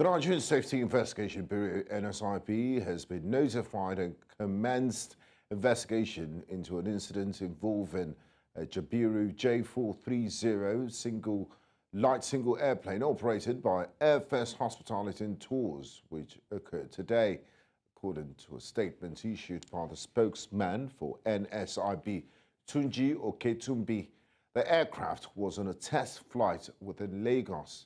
The Nigerian Safety Investigation Bureau, NSIB, has been notified and commenced investigation into an incident involving a Jabiru J430 single airplane operated by Airfest Hospitality and Tours, which occurred today. According to a statement issued by the spokesman for NSIB, Tunji Oketumbi, the aircraft was on a test flight within Lagos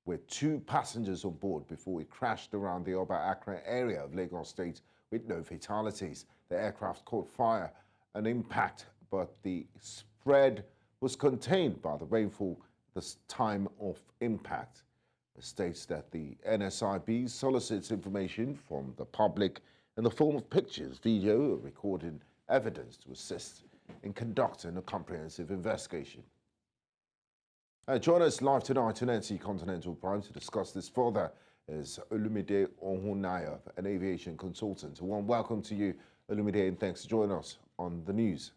with 2 passengers on board before it crashed around the Oba Accra area of Lagos State with no fatalities. The aircraft caught fire and impact, but the spread was contained by the rainfall at the time of impact. It states that the NSIB solicits information from the public in the form of pictures, video, or recorded evidence to assist in conducting a comprehensive investigation. Join us live tonight on NC Continental Prime to discuss this further is Olumide Ohunaya, an aviation consultant. A warm welcome to you, Olumide, and thanks for joining us on the news.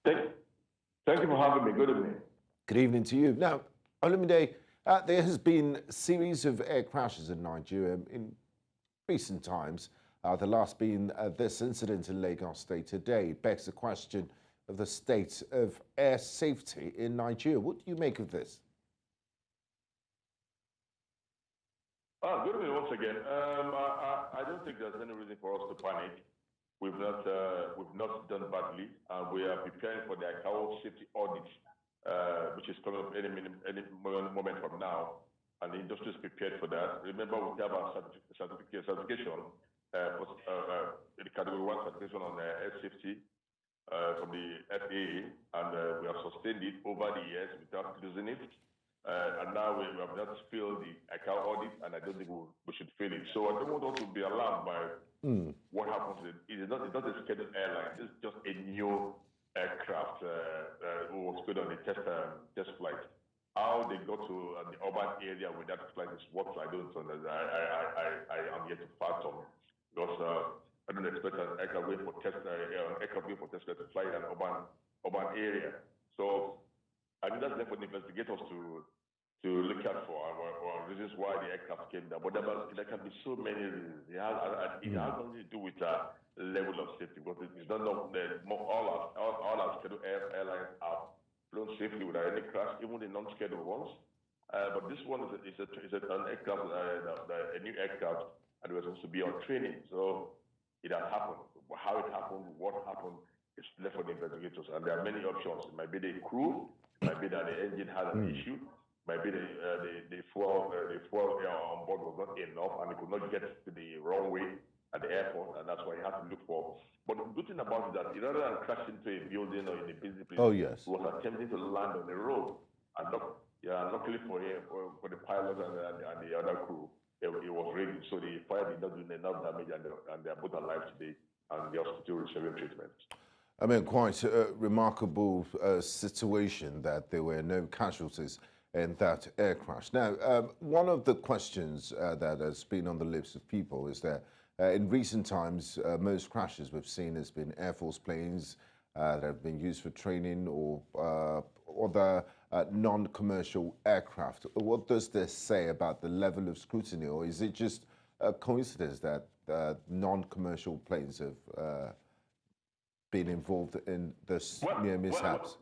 Thank you for having me. Good evening. Good evening to you. Now, Olumide, there has been a series of air crashes in Nigeria in recent times, the last being this incident in Lagos State today. It begs the question of the state of air safety in Nigeria. What do you make of this? Good evening once again. I don't think there's any reason for us to panic. We've not done badly, and we are preparing for the ICAO safety audit, which is coming up any moment from now, and the industry is prepared for that. Remember, we have our certification, the Category 1 certification on air safety from the FAA, and we have sustained it over the years without losing it. And now we have not failed the ICAO audit, and I don't think we should fail it. So I don't want us to be alarmed by what happens. It is not a scheduled airline. It's just a new aircraft who was put on a test flight. How they got to the urban area with that flight is what I don't understand. I am yet to fathom, because I don't expect an aircraft wait for test flight to fly in an urban area. So I think that's there for the investigators to look out for reasons why the aircraft came down. But there can be so many reasons. It has nothing to do with level of safety, because it's not all our scheduled airlines are flown safely without any crash, even the non-scheduled ones. But this one is an aircraft, a new aircraft, and it was supposed to be on training. So it has happened. How it happened, what happened, is left for the investigators. And there are many options. It might be the crew, it might be that the engine had an issue, it might be the fuel on board was not enough, and it could not get to the runway at the airport, and that's why you have to look for. But the good thing about it is that rather than crash into a building or in a busy place, it was attempting to land on the road. And luckily for the pilot and the other crew, it was ready. So the fire did not do enough damage, and they are both alive today, and the hospital receiving treatment. I mean, quite a remarkable situation that there were no casualties in that air crash. Now, one of the questions that has been on the lips of people is that in recent times, most crashes we've seen has been Air Force planes that have been used for training or other non-commercial aircraft. What does this say about the level of scrutiny, or is it just a coincidence that non-commercial planes have been involved in this near mishaps?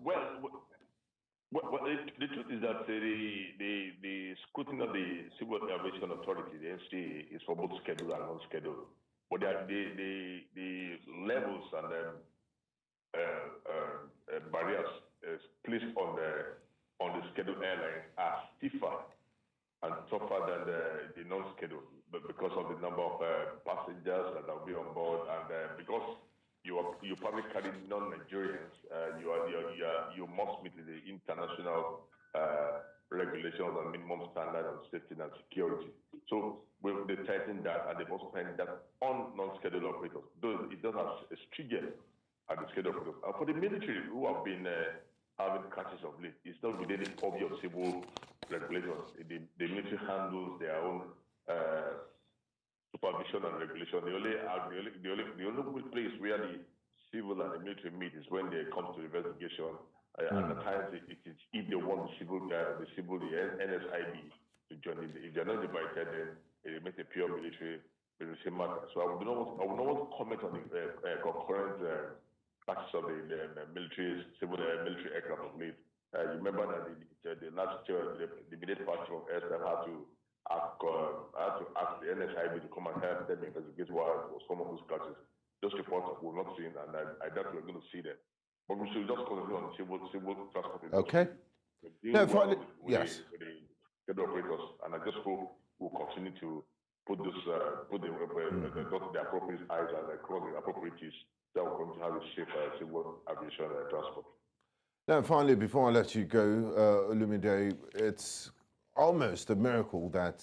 The truth is that the scrutiny of the Civil Aviation Authority, the NCA, is for both scheduled and non-scheduled. But the levels and barriers placed on the scheduled airlines are stiffer and tougher than the non-scheduled, but because of the number of passengers that will be on board, and because you probably carry non-Nigerians, you must meet the international regulations and minimum standard of safety and security. So they tighten that, and they've also tightened that on non-scheduled operators. Though it does have a stringent at the scheduled operators. And for the military, who have been having crashes of late, it's not within the purview of civil regulations. The military handles their own supervision and regulation. The only place where the civil and the military meet is when they come to investigation. And at times, it is if they want the NSIB to to join. If they're not invited, then it makes a pure military matter. So I would not want to comment on the concurrent practice of the military, civil military aircraft of late. You remember that the last year, the immediate party of aircraft had to ask the NSIB to come and help them investigate why some of those crashes. Those reports we've not seen, and I doubt we're going to see them. But we should just concentrate on civil transport industry. Okay. No, finally, yes. The operators, and I just hope we'll continue to put the appropriate eyes and across the appropriate keys that will continue to have a safe civil aviation transport. Now, finally, before I let you go, Olumide, it's almost a miracle that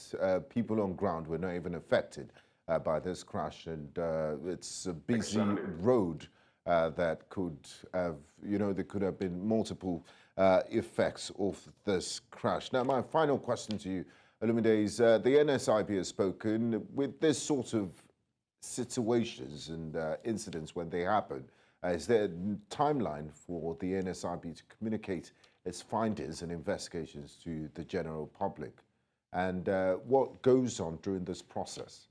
people on ground were not even affected by this crash, and it's a busy road that could have, there could have been multiple effects of this crash. Now, my final question to you, Olumide, is the NSIB has spoken with this sort of situations and incidents when they happen. Is there a timeline for the NSIB to communicate its findings and investigations to the general public? And what goes on during this process?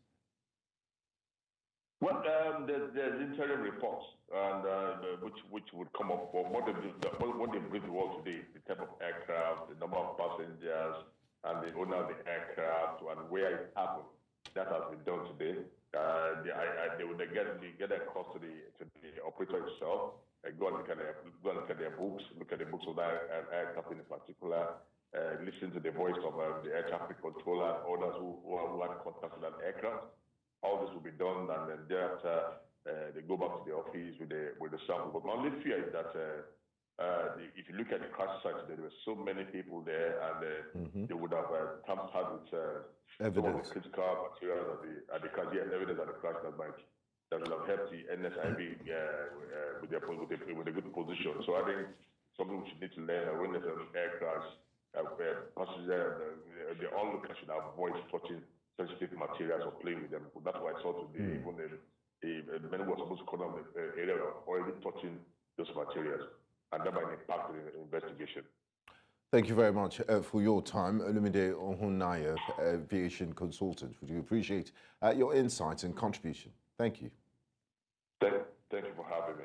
Well, there's interim reports, and which would come up for what they bring to world today, the type of aircraft, the number of passengers, and the owner of the aircraft, and where it happened. That has been done today. They would get across to the operator itself, go and look at their books, look at the books of that aircraft in particular, listen to the voice of the air traffic controller, others who had contact with that aircraft. All this will be done, and then thereafter they go back to the office with the sample. But my only fear is that if you look at the crash site, there were so many people there, and they would have tampered with some of the critical materials at the crash. Yes, evidence at the crash that will have helped the NSIB with a good position. So I think something we should need to learn when there's an air crash, passengers, the onlooker should avoid touching sensitive materials or playing with them. That's why I saw today, even the men were supposed to come down the area already touching those materials, and that might impact the investigation. Thank you very much for your time, Olumide Ohunaya, aviation consultant. We appreciate your insights and contribution. Thank you. Thank you for having me.